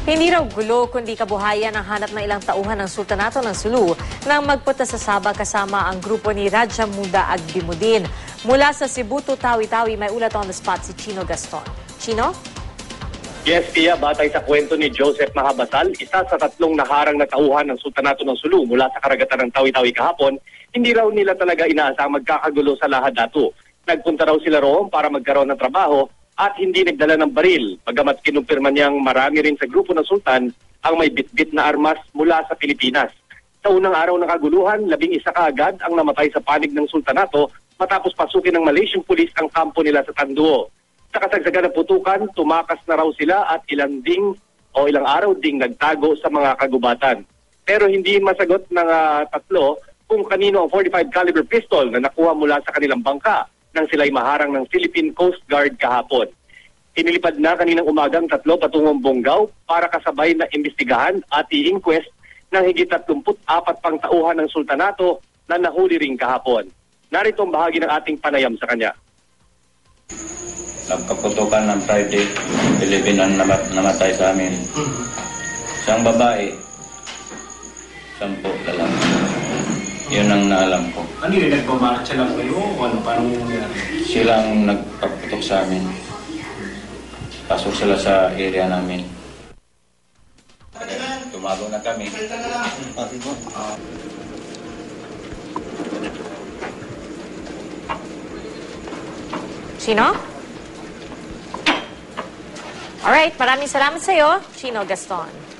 Hindi raw gulo kundi kabuhayan ang hanap ng ilang tauhan ng Sultanato ng Sulu nang magpunta sa Sabah kasama ang grupo ni Raja Muda Agbimuddin. Mula sa Cebu to Tawi-Tawi, may ulat on the spot si Chino Gaston. Chino? Yes, Pia, batay sa kwento ni Joseph Mahabasal, isa sa tatlong naharang na tauhan ng Sultanato ng Sulu mula sa karagatan ng Tawi-Tawi kahapon, hindi raw nila talaga inaasang magkakagulo sa lahad dato. Nagpunta raw sila roon para magkaroon ng trabaho at hindi nagdala ng baril, bagamat kinumpirma niyang marami rin sa grupo ng Sultan ang may bitbit na armas mula sa Pilipinas. Sa unang araw ng kaguluhan, 11 kaagad ang namatay sa panig ng Sultanato matapos pasukin ng Malaysian Police ang kampo nila sa Tanduo. Sa kasagsagan ng putukan, tumakas na raw sila at ilang araw ding nagtago sa mga kagubatan. Pero hindi masagot ng tatlo kung kanino ang 45 caliber pistol na nakuha mula sa kanilang bangka nang sila'y maharang ng Philippine Coast Guard kahapon. Inilipad na kaninang umagang tatlo patungong Bonggao para kasabay na imbestigahan at i-inquest ng higit 34 pang tauhan ng Sultanato na nahuli ring kahapon. Narito ang bahagi ng ating panayam sa kanya. Nagkaputukan ng Friday, 11 ang namatay sa amin. Isang babae, 10 lalaki. Yun ang naalam ko. Ano yun? Nagmamarcha lang kayo? Paano nangyari? Silang nagpaputok sa amin. Pasok sila sa area namin. Tumago na kami. Chino? Alright, maraming salamat sa'yo, Chino Gaston.